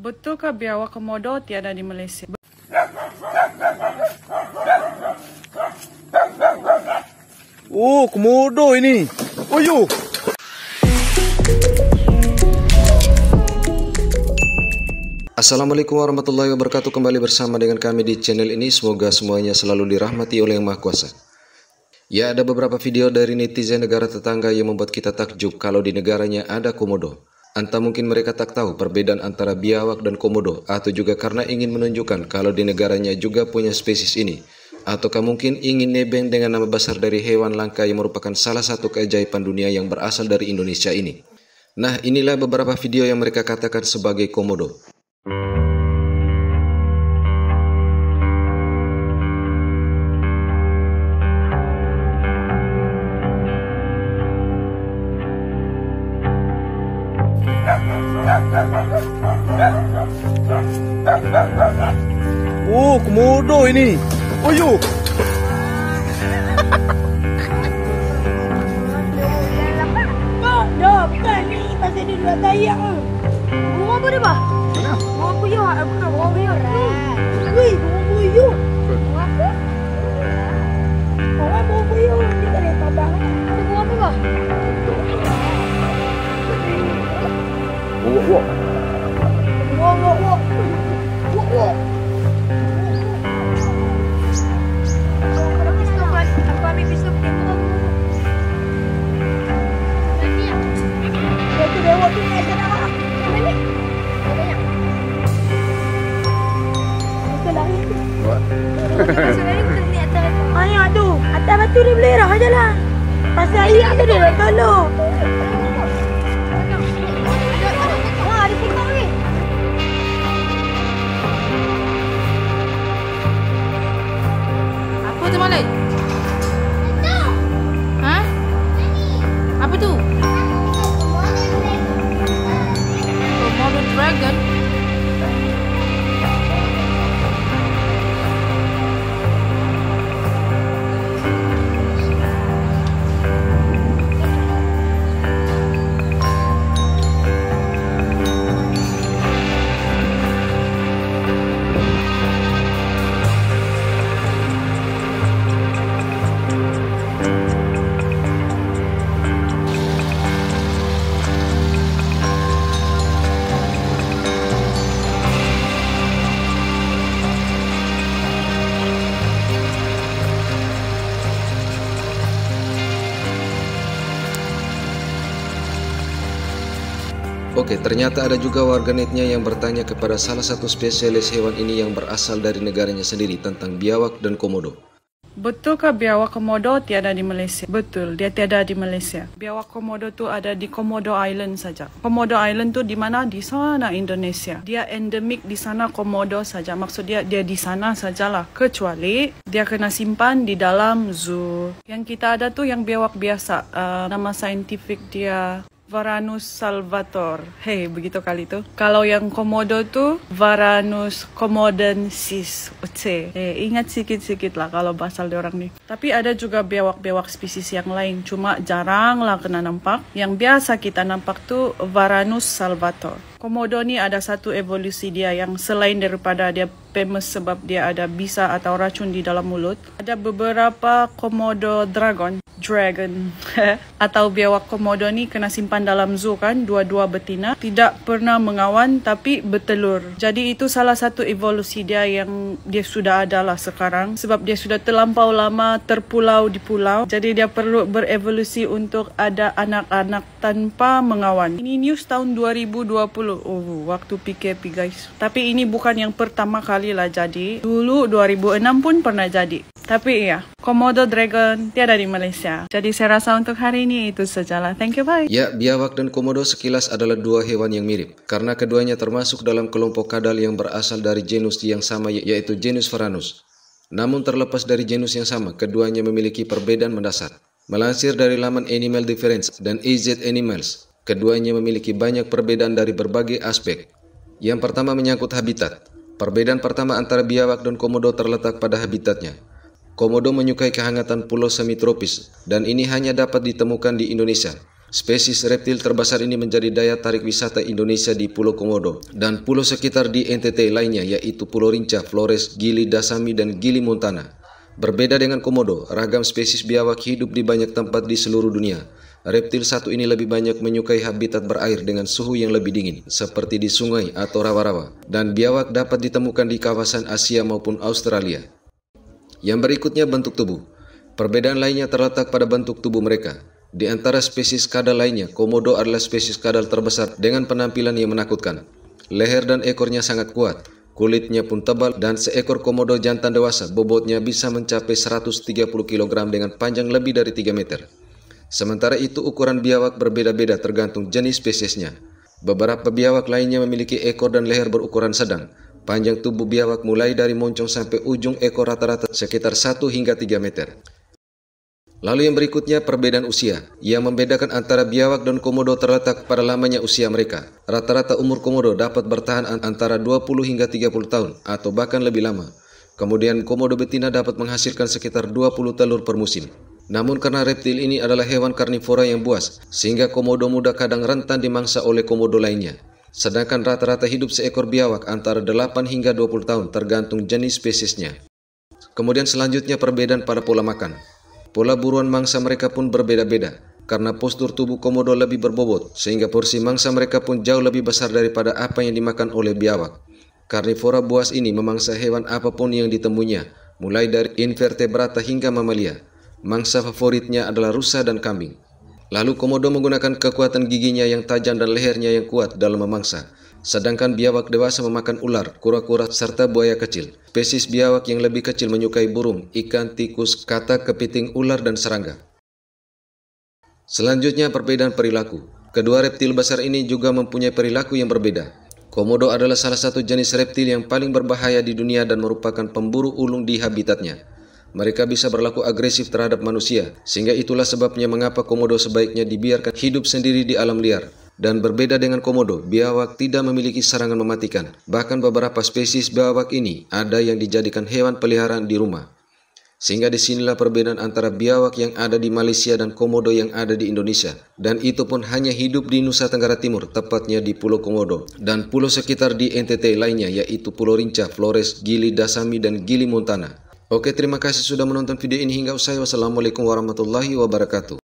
Betulkah biawak komodo tiada di Malaysia? Oh, komodo ini. Oh, yo. Assalamualaikum warahmatullahi wabarakatuh. Kembali bersama dengan kami di channel ini. Semoga semuanya selalu dirahmati oleh Yang Maha Kuasa. Ya, ada beberapa video dari netizen negara tetangga yang membuat kita takjub kalau di negaranya ada komodo. Entah mungkin mereka tak tahu perbedaan antara biawak dan komodo, atau juga karena ingin menunjukkan kalau di negaranya juga punya spesies ini, ataukah mungkin ingin nebeng dengan nama besar dari hewan langka yang merupakan salah satu keajaiban dunia yang berasal dari Indonesia ini. Nah, inilah beberapa video yang mereka katakan sebagai komodo. Oh, komodo ini. Oh, yo. Bukan ni pasal dia duduk tayak ke. Bunga apa dia, Bah? Mana? Bunga puyuh. Bukan bunga puyuh. Wih, bunga puyuh. Bunga apa? Bunga puyuh. Ni tak ada tambang. Ada bunga apa, Bah? Wok. Wok. Aku ambil pistol pergi bunga. Itu dewa tu ni aja nak. Mana? Banyak. Kita lari tu. Sebenarnya bukan ni atas. Ayah tu. Atas batu dia boleh dah ajalah. Pasal ayah tu dia nak tolong. Ada pinggang ni. Apa tu Malay? Ha? Apa tu? Komodo dragon. Oke, ternyata ada juga warganetnya yang bertanya kepada salah satu spesialis hewan ini yang berasal dari negaranya sendiri tentang biawak dan komodo. Betulkah biawak komodo tiada di Malaysia? Betul, dia tiada di Malaysia. Biawak komodo tu ada di Komodo Island saja. Komodo Island tu di mana? Di sana Indonesia. Dia endemik di sana komodo saja. Maksud dia di sana sajalah. Kecuali dia kena simpan di dalam zoo. Yang kita ada tu yang biawak biasa. Nama saintifik dia Varanus salvator. Hey, begitu kali tu. Kalau yang komodo tu Varanus comodensis. Ingat sikit-sikit lah kalau pasal diorang ni. Tapi ada juga biawak-biawak spesies yang lain. Cuma jarang lah kena nampak. Yang biasa kita nampak tu Varanus salvator. Komodo ni ada satu evolusi dia yang selain daripada dia famous sebab dia ada bisa atau racun di dalam mulut. Ada beberapa komodo dragon atau biawak komodo ni kena simpan dalam zoo kan, dua-dua betina, tidak pernah mengawan tapi bertelur. Jadi itu salah satu evolusi dia yang dia sudah ada lah sekarang sebab dia sudah terlampau lama terpulau di pulau. Jadi dia perlu berevolusi untuk ada anak-anak tanpa mengawan. Ini news tahun 2020. Oh, waktu PKP guys. Tapi ini bukan yang pertama kali lah jadi. Dulu 2006 pun pernah jadi. Tapi ya, Komodo dragon tiada di Malaysia. Jadi saya rasa untuk hari ini itu sajalah. Thank you, bye. Ya, biawak dan komodo sekilas adalah dua hewan yang mirip, karena keduanya termasuk dalam kelompok kadal yang berasal dari genus yang sama, yaitu genus Varanus. Namun terlepas dari genus yang sama, keduanya memiliki perbedaan mendasar. Melansir dari laman Animal Difference dan AZ Animals, keduanya memiliki banyak perbedaan dari berbagai aspek. Yang pertama menyangkut habitat. Perbedaan pertama antara biawak dan komodo terletak pada habitatnya. Komodo menyukai kehangatan pulau semi-tropis dan ini hanya dapat ditemukan di Indonesia. Spesies reptil terbesar ini menjadi daya tarik wisata Indonesia di Pulau Komodo dan pulau sekitar di NTT lainnya, yaitu Pulau Rinca, Flores, Gili Dasami, dan Gili Montana. Berbeda dengan komodo, ragam spesies biawak hidup di banyak tempat di seluruh dunia. Reptil satu ini lebih banyak menyukai habitat berair dengan suhu yang lebih dingin, seperti di sungai atau rawa-rawa, dan biawak dapat ditemukan di kawasan Asia maupun Australia. Yang berikutnya, bentuk tubuh. Perbedaan lainnya terletak pada bentuk tubuh mereka. Di antara spesies kadal lainnya, komodo adalah spesies kadal terbesar dengan penampilan yang menakutkan. Leher dan ekornya sangat kuat, kulitnya pun tebal, dan seekor komodo jantan dewasa bobotnya bisa mencapai 130 kg dengan panjang lebih dari 3 meter. Sementara itu ukuran biawak berbeda-beda tergantung jenis spesiesnya. Beberapa biawak lainnya memiliki ekor dan leher berukuran sedang. Panjang tubuh biawak mulai dari moncong sampai ujung ekor rata-rata sekitar 1 hingga 3 meter. Lalu yang berikutnya, perbedaan usia. Yang membedakan antara biawak dan komodo terletak pada lamanya usia mereka. Rata-rata umur komodo dapat bertahan antara 20 hingga 30 tahun atau bahkan lebih lama. Kemudian komodo betina dapat menghasilkan sekitar 20 telur per musim. Namun karena reptil ini adalah hewan karnivora yang buas, sehingga komodo muda kadang rentan dimangsa oleh komodo lainnya. Sedangkan rata-rata hidup seekor biawak antara 8 hingga 20 tahun tergantung jenis spesiesnya. Kemudian selanjutnya perbedaan pada pola makan. Pola buruan mangsa mereka pun berbeda-beda, karena postur tubuh komodo lebih berbobot, sehingga porsi mangsa mereka pun jauh lebih besar daripada apa yang dimakan oleh biawak. Karnivora buas ini memangsa hewan apapun yang ditemuinya, mulai dari invertebrata hingga mamalia. Mangsa favoritnya adalah rusa dan kambing. Lalu komodo menggunakan kekuatan giginya yang tajam dan lehernya yang kuat dalam memangsa. Sedangkan biawak dewasa memakan ular, kura-kura, serta buaya kecil. Spesies biawak yang lebih kecil menyukai burung, ikan, tikus, katak, kepiting, ular, dan serangga. Selanjutnya perbedaan perilaku. Kedua reptil besar ini juga mempunyai perilaku yang berbeda. Komodo adalah salah satu jenis reptil yang paling berbahaya di dunia dan merupakan pemburu ulung di habitatnya. Mereka bisa berlaku agresif terhadap manusia, sehingga itulah sebabnya mengapa komodo sebaiknya dibiarkan hidup sendiri di alam liar. Dan berbeda dengan komodo, biawak tidak memiliki serangan mematikan. Bahkan beberapa spesies biawak ini ada yang dijadikan hewan peliharaan di rumah. Sehingga disinilah perbedaan antara biawak yang ada di Malaysia dan komodo yang ada di Indonesia. Dan itu pun hanya hidup di Nusa Tenggara Timur, tepatnya di Pulau Komodo. Dan pulau sekitar di NTT lainnya, yaitu Pulau Rinca, Flores, Gili Dasami, dan Gili Montana. Oke, terima kasih sudah menonton video ini hingga usai. Wassalamualaikum warahmatullahi wabarakatuh.